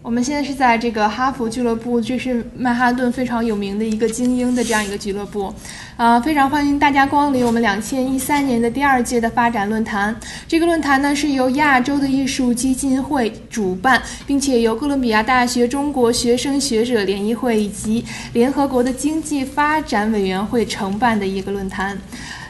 我们现在是在这个哈佛俱乐部，这是曼哈顿非常有名的一个精英的这样一个俱乐部，非常欢迎大家光临我们2013年的第2届的发展论坛。这个论坛呢是由亚洲的艺术基金会主办，并且由哥伦比亚大学中国学生学者联谊会以及联合国的经济发展委员会承办的一个论坛。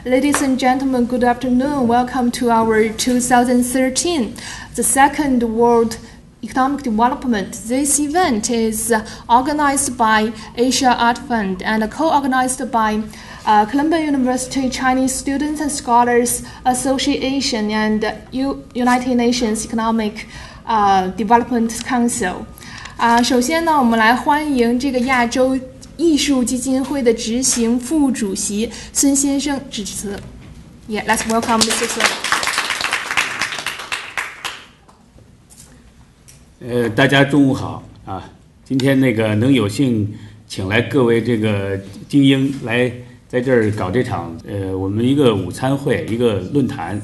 Ladies and gentlemen, good afternoon. Welcome to our 2013, the Second World Economic Development. This event is organized by Asia Art Fund and co-organized by Columbia University Chinese Students and Scholars Association and United Nations Economic Development Council. 首先呢，我们来欢迎这个亚洲艺术基金会的执行副主席孙先生致辞。Yeah, let's welcome Mr. Sun. 大家中午好啊！今天能有幸请来各位这个精英来在这儿搞这场我们一个午餐会一个论坛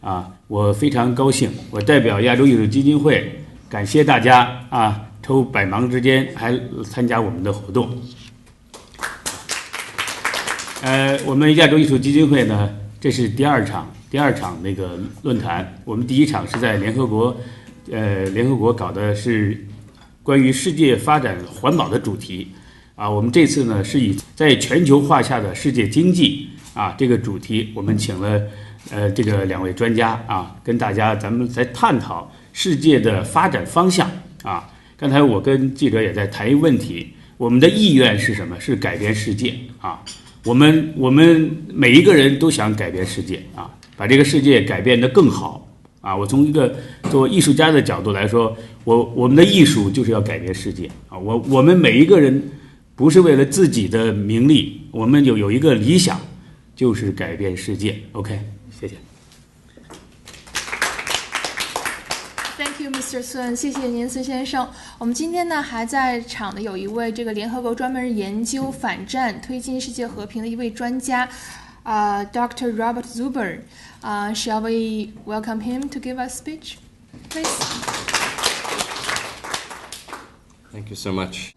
啊，我非常高兴，我代表亚洲艺术基金会感谢大家啊，抽百忙之间还参加我们的活动。我们亚洲艺术基金会呢，这是第二场那个论坛，我们第一场是在联合国搞的是关于世界发展环保的主题啊，我们这次呢是以在全球化下的世界经济啊这个主题，我们请了这个2位专家啊，跟大家咱们来探讨世界的发展方向啊。刚才我跟记者也在谈一个问题，我们的意愿是什么？是改变世界啊。我们每一个人都想改变世界啊，把这个世界改变得更好。啊，我从一个做艺术家的角度来说，我们的艺术就是要改变世界啊！我们每一个人不是为了自己的名利，我们有一个理想，就是改变世界。OK， 谢谢。Thank you, Mr. Sun. 谢谢您，孙先生。我们今天呢还在场的有一位这个联合国专门研究反战、推进世界和平的一位专家。Dr. Robert Zuber. Shall we welcome him to give us a speech, please? Thank you so much.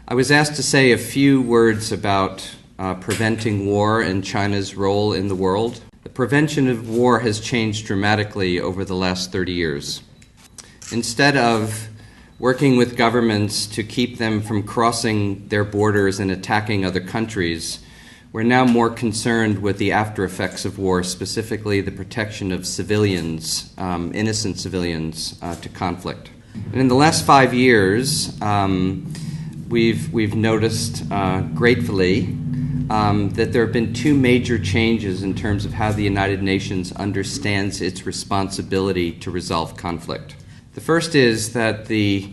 I was asked to say a few words about preventing war and China's role in the world. The prevention of war has changed dramatically over the last 30 years. Instead of working with governments to keep them from crossing their borders and attacking other countries, we're now more concerned with the after effects of war, specifically the protection of civilians, innocent civilians, to conflict. And in the last 5 years, we've noticed gratefully that there have been 2 major changes in terms of how the United Nations understands its responsibility to resolve conflict. The first is that the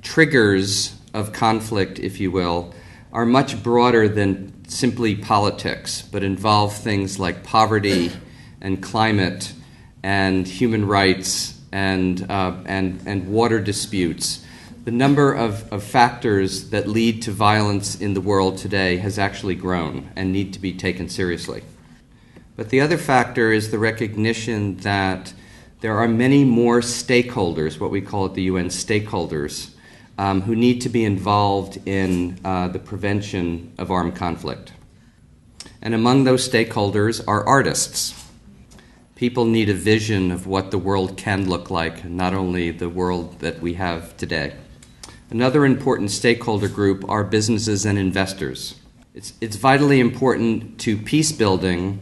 triggers of conflict, if you will, are much broader than simply politics, but involve things like poverty and climate and human rights and water disputes. The number of factors that lead to violence in the world today has actually grown and need to be taken seriously. But the other factor is the recognition that there are many more stakeholders, what we call at the UN stakeholders, who need to be involved in the prevention of armed conflict. And among those stakeholders are artists. People need a vision of what the world can look like, not only the world that we have today. Another important stakeholder group are businesses and investors. It's vitally important to peace building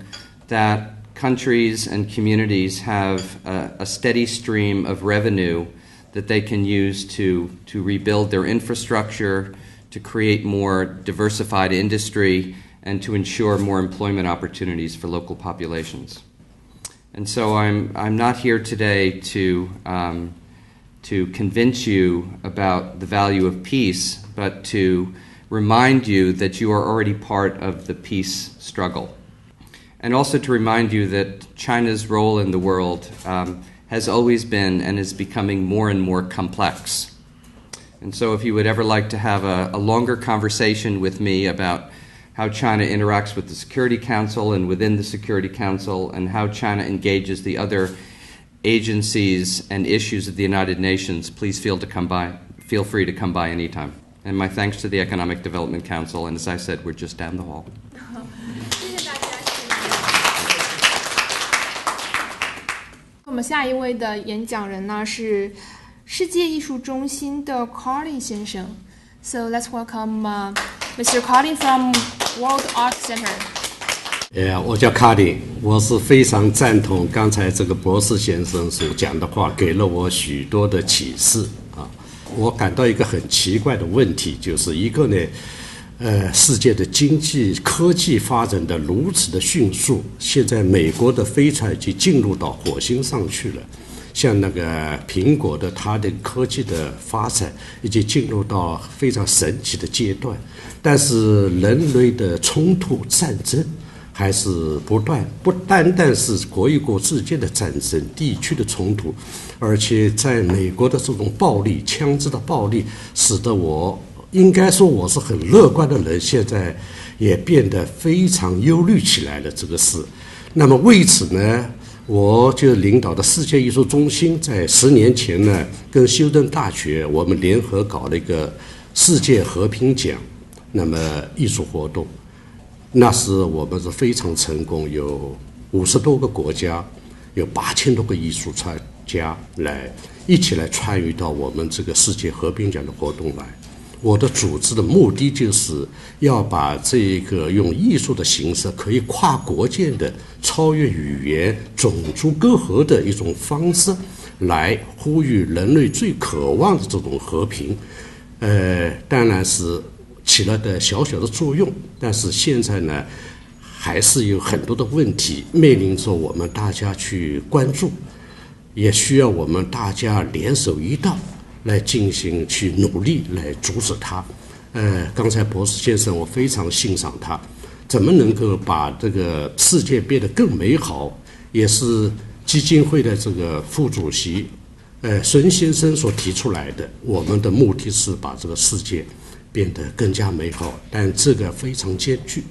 that countries and communities have a steady stream of revenue that they can use to rebuild their infrastructure, to create more diversified industry, and to ensure more employment opportunities for local populations. And so I'm not here today to convince you about the value of peace, but to remind you that you are already part of the peace struggle. And also to remind you that China's role in the world has always been and is becoming more and more complex. And so if you would ever like to have a longer conversation with me about how China interacts with the Security Council and within the Security Council and how China engages the other agencies, and issues of the United Nations, please feel free to come by anytime. And my thanks to the Economic Development Council, and as I said, we're just down the hall. 谢谢大家。我们下一位的演讲人呢是世界艺术中心的 Carly 先生。So let's welcome Mr. Carly from World Art Center. 我叫卡里，我是非常赞同刚才这个博士先生所讲的话，给了我许多的启示啊。我感到一个很奇怪的问题，就是一个呢，世界的经济科技发展的如此的迅速，现在美国的飞船已经进入到火星上去了，像那个苹果的它的科技的发展已经进入到非常神奇的阶段，但是人类的冲突战争还是不断，不单单是国与国之间的战争、地区的冲突，而且在美国的这种暴力、枪支的暴力，使得我应该说我是很乐观的人，现在也变得非常忧虑起来了这个事。那么为此呢，我就领导的世界艺术中心在10年前呢，跟休顿大学我们联合搞了一个世界和平奖，那么艺术活动。那时我们是非常成功，有50多个国家，有8000多个艺术家一起来参与到我们这个世界和平奖的活动来。我的组织的目的就是要把这个用艺术的形式可以跨国界的超越语言、种族隔阂的一种方式，来呼吁人类最渴望的这种和平。当然是起了的小小的作用，但是现在呢，还是有很多的问题面临着我们大家去关注，也需要我们大家联手一道来进行去努力来阻止它。刚才博士先生我非常欣赏他，怎么能够把这个世界变得更美好，也是基金会的这个副主席孙先生所提出来的。我们的目的是把这个世界变得更加美好，但这个非常艰巨，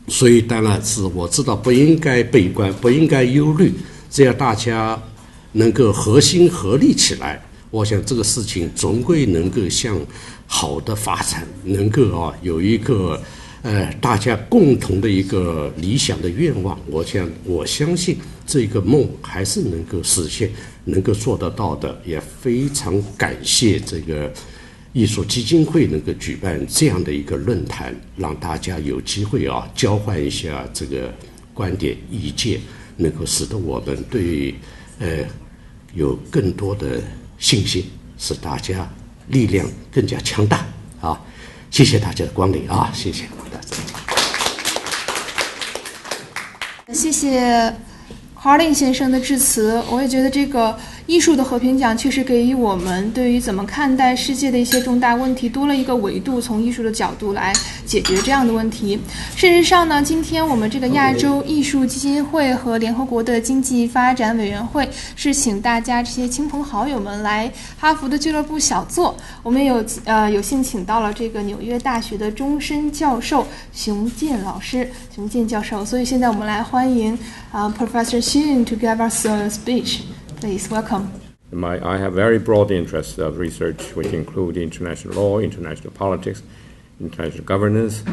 所以当然是我知道不应该悲观，不应该忧虑，只要大家能够合心合力起来，我想这个事情总归能够向好的发展，能够有一个大家共同的一个理想的愿望。我相信这个梦还是能够实现，能够做得到的。也非常感谢这个艺术基金会能够举办这样的一个论坛，让大家有机会交换一下这个观点意见，能够使得我们对有更多的信心，使大家力量更加强大啊！谢谢大家的光临啊！谢谢大家。谢谢 Carly 先生的致辞。我也觉得这个艺术的和平奖确实给予我们对于怎么看待世界的一些重大问题多了一个维度，从艺术的角度来解决这样的问题。事实上呢，今天我们这个亚洲艺术基金会和联合国的经济发展委员会是请大家这些亲朋好友们来哈佛的俱乐部小坐。我们有幸请到了这个纽约大学的终身教授熊健老师，熊健教授。所以现在我们来欢迎Professor Xun to give us a speech. Please, welcome. I have very broad interests of research, which include international law, international politics, international governance,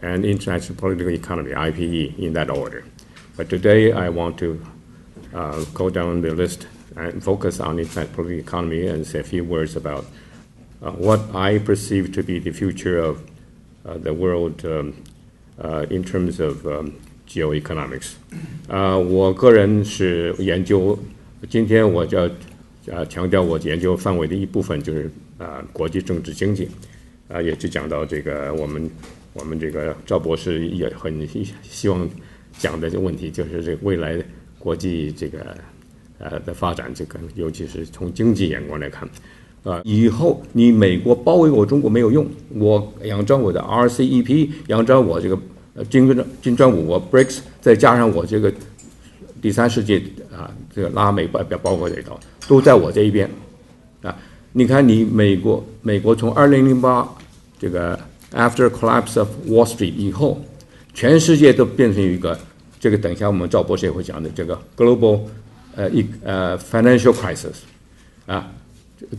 and international political economy, IPE, in that order. But today I want to go down the list and focus on international political economy and say a few words about what I perceive to be the future of the world in terms of geoeconomics. 我个人是研究，今天我就要强调我研究范围的一部分就是国际政治经济，也是讲到这个我们这个赵博士也很希望讲的问题，就是这个未来国际这个的发展，这个尤其是从经济眼光来看，以后你美国包围我中国没有用，我仰仗我的 RCEP， 仰仗我这个金砖五国 BRICS， 再加上我这个第三世界这个拉美包括这一套，都在我这一边你看你美国从2008这个 after collapse of Wall Street 以后，全世界都变成一个这个等一下我们赵博士也会讲的这个 global financial crisis 啊，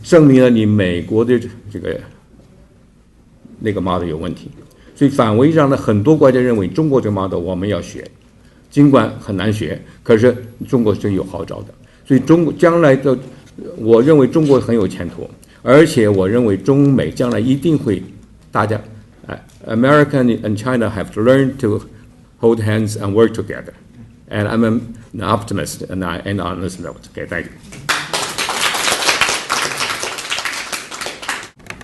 证明了你美国的这个那个 model 有问题。所以反围上呢，很多国家认为中国这个 model 我们要学，尽管很难学，可是中国是有号召的。所以中国将来的，我认为中国很有前途，而且我认为中美将来一定会，大家America and China have to learn to hold hands and work together. And I'm an optimist, and I end on this note. Okay, thank you.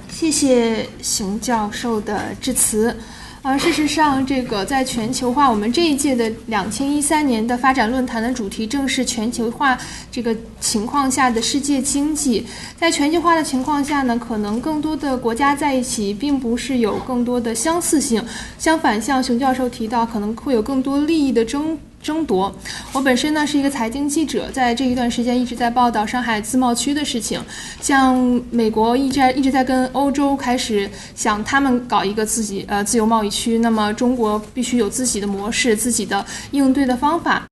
谢谢熊教授的致辞。事实上，这个在全球化，我们这一届的2013年的发展论坛的主题正是全球化这个情况下的世界经济。在全球化的情况下呢，可能更多的国家在一起，并不是有更多的相似性，相反，像熊教授提到，可能会有更多利益的争夺。我本身呢是一个财经记者，在这一段时间一直在报道上海自贸区的事情，像美国一直在跟欧洲开始想他们搞一个自由贸易区，那么中国必须有自己的模式，自己的应对的方法。